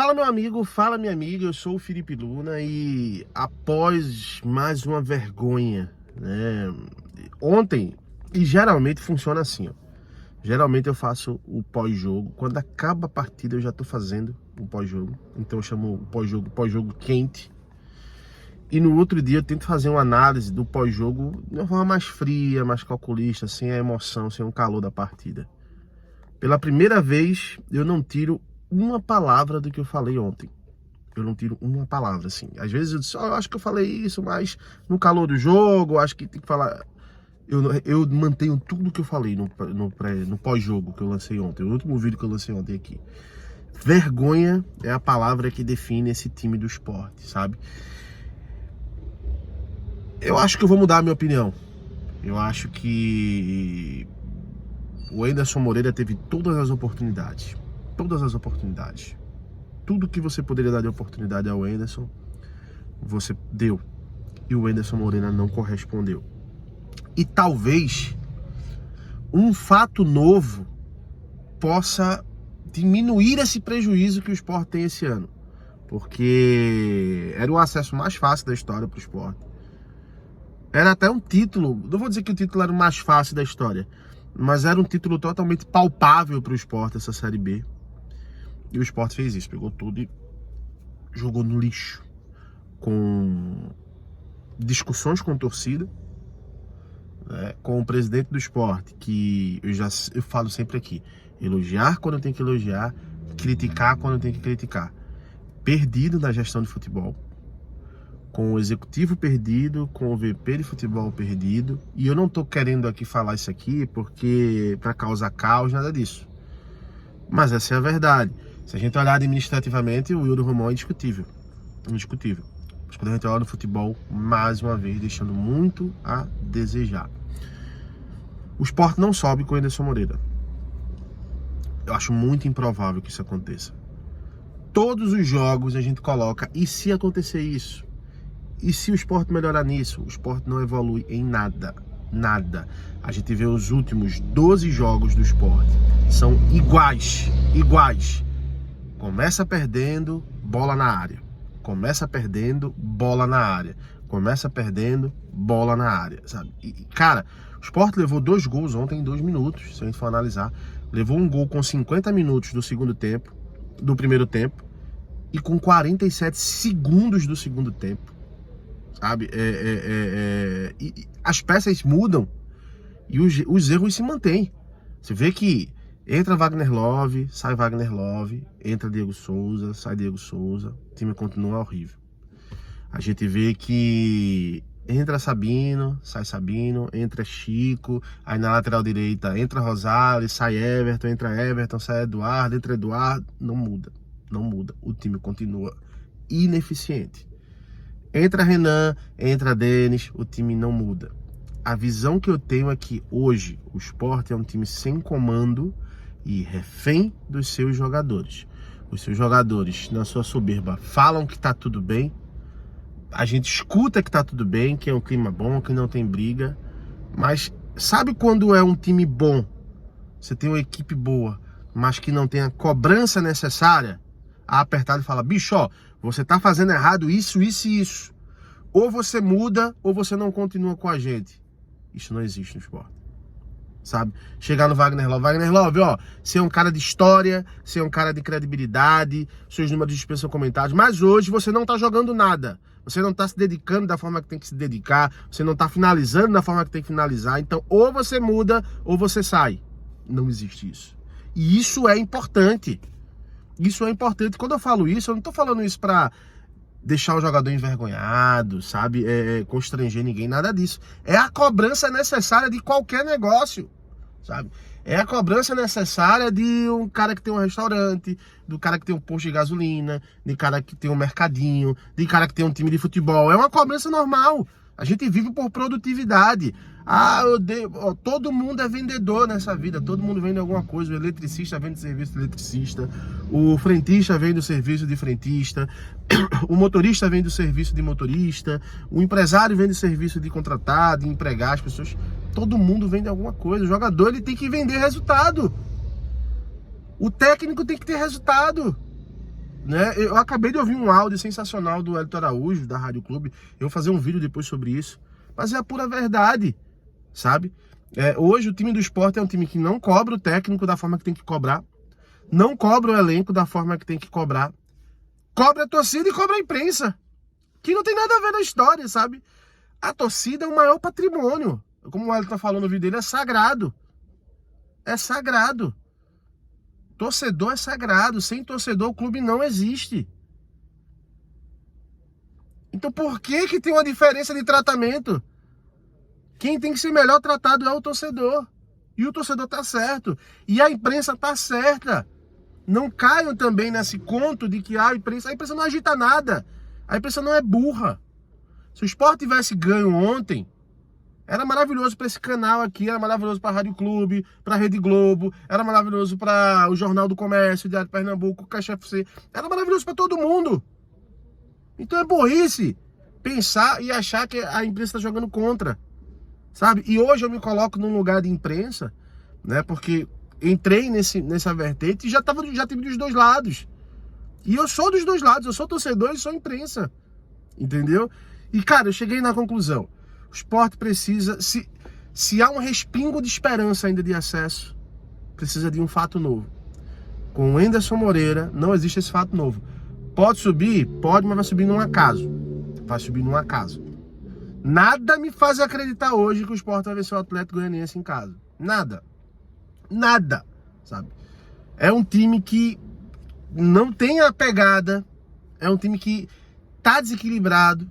Fala meu amigo, fala minha amiga, eu sou o Felipe Luna e após mais uma vergonha, né? Ontem, e geralmente funciona assim, ó. Geralmente eu faço o pós-jogo, quando acaba a partida eu já tô fazendo o pós-jogo, então eu chamo o pós-jogo quente. E no outro dia eu tento fazer uma análise do pós-jogo de uma forma mais fria, mais calculista, sem a emoção, sem o calor da partida. Pela primeira vez eu não tiro uma palavra do que eu falei ontem. Eu não tiro uma palavra, assim. Às vezes eu disse, eu acho que eu falei isso, mas no calor do jogo, acho que tem que falar... Eu mantenho tudo que eu falei no pós-jogo que eu lancei ontem. O último vídeo que eu lancei ontem aqui. Vergonha é a palavra que define esse time do Sport, sabe? Eu acho que eu vou mudar a minha opinião. Eu acho que o Anderson Moreira teve todas as oportunidades. Todas as oportunidades. Tudo que você poderia dar de oportunidade ao Anderson, você deu. E o Anderson Moreira não correspondeu. E talvez um fato novo possa diminuir esse prejuízo que o Sport tem esse ano. Porque era o acesso mais fácil da história para o Sport. Era até um título, não vou dizer que o título era o mais fácil da história, mas era um título totalmente palpável para o Sport, essa Série B. E o Sport fez isso, pegou tudo e jogou no lixo. Com discussões com torcida, né, com o presidente do Sport, que eu falo sempre aqui, elogiar quando tem que elogiar, criticar quando tem que criticar. Perdido na gestão de futebol, com o executivo perdido, com o VP de futebol perdido. E eu não tô querendo aqui falar isso aqui porque para causar caos, nada disso. Mas essa é a verdade. Se a gente olhar administrativamente, o Wilder Romão é indiscutível. Indiscutível. Mas quando a gente olha no futebol, mais uma vez, deixando muito a desejar. O Sport não sobe com o Anderson Moreira. Eu acho muito improvável que isso aconteça. Todos os jogos a gente coloca, e se acontecer isso? E se o Sport melhorar nisso? O Sport não evolui em nada. Nada. A gente vê os últimos 12 jogos do Sport. São iguais. Iguais. Começa perdendo, bola na área. Começa perdendo, bola na área. Começa perdendo, bola na área, sabe? E, cara, o Sport levou 2 gols ontem em 2 minutos, se a gente for analisar. Levou um gol com 50 minutos do segundo tempo, do primeiro tempo, e com 47 segundos do segundo tempo, sabe? E as peças mudam e os erros se mantêm. Você vê que entra Wagner Love, sai Wagner Love, entra Diego Souza, sai Diego Souza, o time continua horrível. A gente vê que entra Sabino, sai Sabino, entra Chico, aí na lateral direita entra Rosales, sai Everton, entra Everton, sai Eduardo, entra Eduardo, não muda, não muda, o time continua ineficiente. Entra Renan, entra Denis, o time não muda. A visão que eu tenho é que hoje o Sport é um time sem comando e refém dos seus jogadores. Os seus jogadores, na sua soberba, falam que tá tudo bem. A gente escuta que tá tudo bem, que é um clima bom, que não tem briga. Mas sabe quando é um time bom? Você tem uma equipe boa, mas que não tem a cobrança necessária? A apertar e falar, bicho, ó, você tá fazendo errado isso, isso e isso. Ou você muda, ou você não continua com a gente. Isso não existe no Sport. Sabe? Chegar no Wagner Love, ó, você é um cara de história, você é um cara de credibilidade, seus números dispensam comentários, mas hoje você não tá jogando nada. Você não tá se dedicando da forma que tem que se dedicar, você não tá finalizando da forma que tem que finalizar. Então, ou você muda, ou você sai. Não existe isso. E isso é importante. Isso é importante. Quando eu falo isso, eu não tô falando isso pra deixar o jogador envergonhado, sabe? Constranger ninguém, nada disso. É a cobrança necessária de qualquer negócio, sabe? É a cobrança necessária de um cara que tem um restaurante, do cara que tem um posto de gasolina, de cara que tem um mercadinho, de cara que tem um time de futebol. É uma cobrança normal. A gente vive por produtividade. Todo mundo é vendedor nessa vida, todo mundo vende alguma coisa. O eletricista vende serviço de eletricista, o frentista vende o serviço de frentista, o motorista vende o serviço de motorista, o empresário vende o serviço de contratar, de empregar as pessoas. Todo mundo vende alguma coisa. O jogador, ele tem que vender resultado. O técnico tem que ter resultado. né? Eu acabei de ouvir um áudio sensacional do Hélio Araújo, da Rádio Clube. Eu vou fazer um vídeo depois sobre isso. Mas é a pura verdade, sabe? Hoje o time do Sport é um time que não cobra o técnico da forma que tem que cobrar. Não cobra o elenco da forma que tem que cobrar. Cobra a torcida e cobra a imprensa. Que não tem nada a ver na história, sabe? A torcida é o maior patrimônio. Como o Hélio tá falando no vídeo dele, é sagrado. É sagrado. Torcedor é sagrado. Sem torcedor, o clube não existe. Então por que tem uma diferença de tratamento? Quem tem que ser melhor tratado é o torcedor. E o torcedor tá certo. E a imprensa tá certa. Não caiam também nesse conto de que a imprensa não agita nada. A imprensa não é burra. Se o Sport tivesse ganho ontem, era maravilhoso para esse canal aqui, era maravilhoso para a Rádio Clube, para a Rede Globo, era maravilhoso para o Jornal do Comércio, o Diário de Pernambuco, o Caixa FC, era maravilhoso para todo mundo. Então é burrice pensar e achar que a imprensa está jogando contra, sabe? E hoje eu me coloco num lugar de imprensa, né? Porque entrei nessa vertente e já tive dos dois lados. E eu sou dos dois lados, eu sou torcedor e sou imprensa, entendeu? E cara, eu cheguei na conclusão. O Sport precisa, se há um respingo de esperança ainda de acesso, precisa de um fato novo. Com o Enderson Moreira, não existe esse fato novo. Pode subir? Pode, mas vai subir num acaso. Vai subir num acaso. Nada me faz acreditar hoje que o Sport vai vencer o Atlético Goianiense em casa. Nada. Nada, sabe? É um time que não tem a pegada, é um time que tá desequilibrado.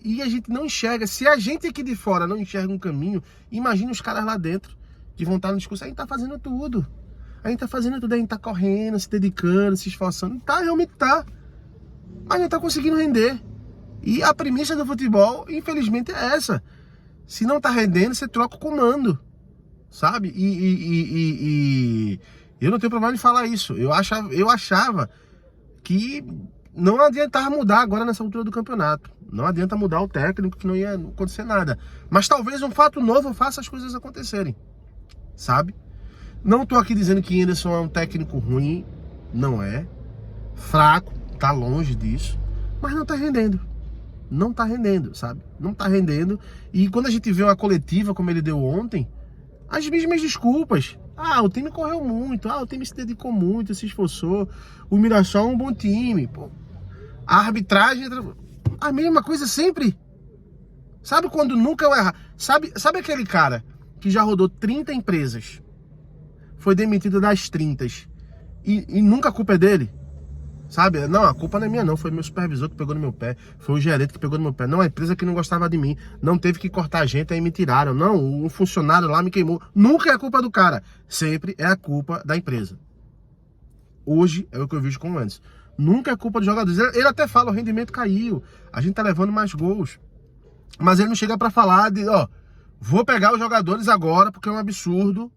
E a gente não enxerga. Se a gente aqui de fora não enxerga um caminho, imagina os caras lá dentro que vão estar no discurso. A gente tá fazendo tudo. A gente tá fazendo tudo. A gente tá correndo, se dedicando, se esforçando. Tá, realmente tá. Mas não tá conseguindo render. E a premissa do futebol, infelizmente, é essa. Se não tá rendendo, você troca o comando. Sabe? E eu não tenho problema de falar isso. Eu achava que não adiantava mudar agora nessa altura do campeonato. Não adianta mudar o técnico, que não ia acontecer nada. Mas talvez um fato novo faça as coisas acontecerem, sabe? Não tô aqui dizendo que Enderson é um técnico ruim. Não é. Fraco, tá longe disso. Mas não tá rendendo. Não tá rendendo, sabe? Não tá rendendo. E quando a gente vê uma coletiva como ele deu ontem, as mesmas desculpas. Ah, o time correu muito. Ah, o time se dedicou muito, se esforçou. O Mirassol é um bom time. Pô. A arbitragem... A mesma coisa sempre. Sabe quando nunca eu errar? Sabe aquele cara que já rodou 30 empresas, foi demitido das 30 e nunca a culpa é dele? Sabe? Não, a culpa não é minha não, foi meu supervisor que pegou no meu pé, foi o gerente que pegou no meu pé. Não, a empresa que não gostava de mim, não teve que cortar a gente, aí me tiraram. Não, um funcionário lá me queimou. Nunca é a culpa do cara, sempre é a culpa da empresa. Hoje é o que eu vejo com o Anderson. Nunca é culpa dos jogadores. Ele até fala, o rendimento caiu, a gente tá levando mais gols. Mas ele não chega pra falar de, ó, vou pegar os jogadores agora, porque é um absurdo.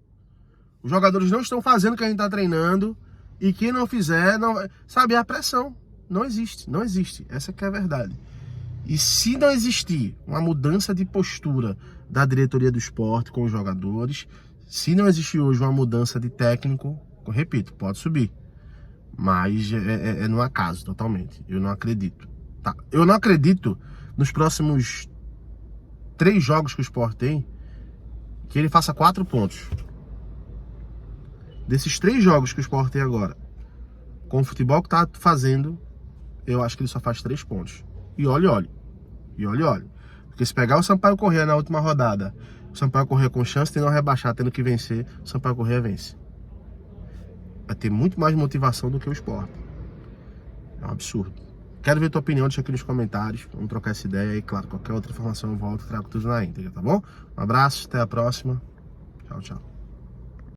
Os jogadores não estão fazendo o que a gente tá treinando. E quem não fizer, não, sabe, é a pressão. Não existe, não existe. Essa que é a verdade. E se não existir uma mudança de postura da diretoria do Sport com os jogadores, se não existir hoje uma mudança de técnico, eu repito, pode subir. Mas é no acaso, totalmente. Eu não acredito. Tá? Eu não acredito nos próximos 3 jogos que o Sport tem, que ele faça 4 pontos. Desses 3 jogos que o Sport tem agora, com o futebol que tá fazendo, eu acho que ele só faz 3 pontos. E olhe. Porque se pegar o Sampaio Corrêa na última rodada, o Sampaio Corrêa com chance de não rebaixar, tendo que vencer, o Sampaio Corrêa vence. Vai ter muito mais motivação do que o Sport. É um absurdo. Quero ver tua opinião, deixa aqui nos comentários. Vamos trocar essa ideia e, claro, qualquer outra informação eu volto e trago tudo na íntegra, tá bom? Um abraço, até a próxima. Tchau, tchau.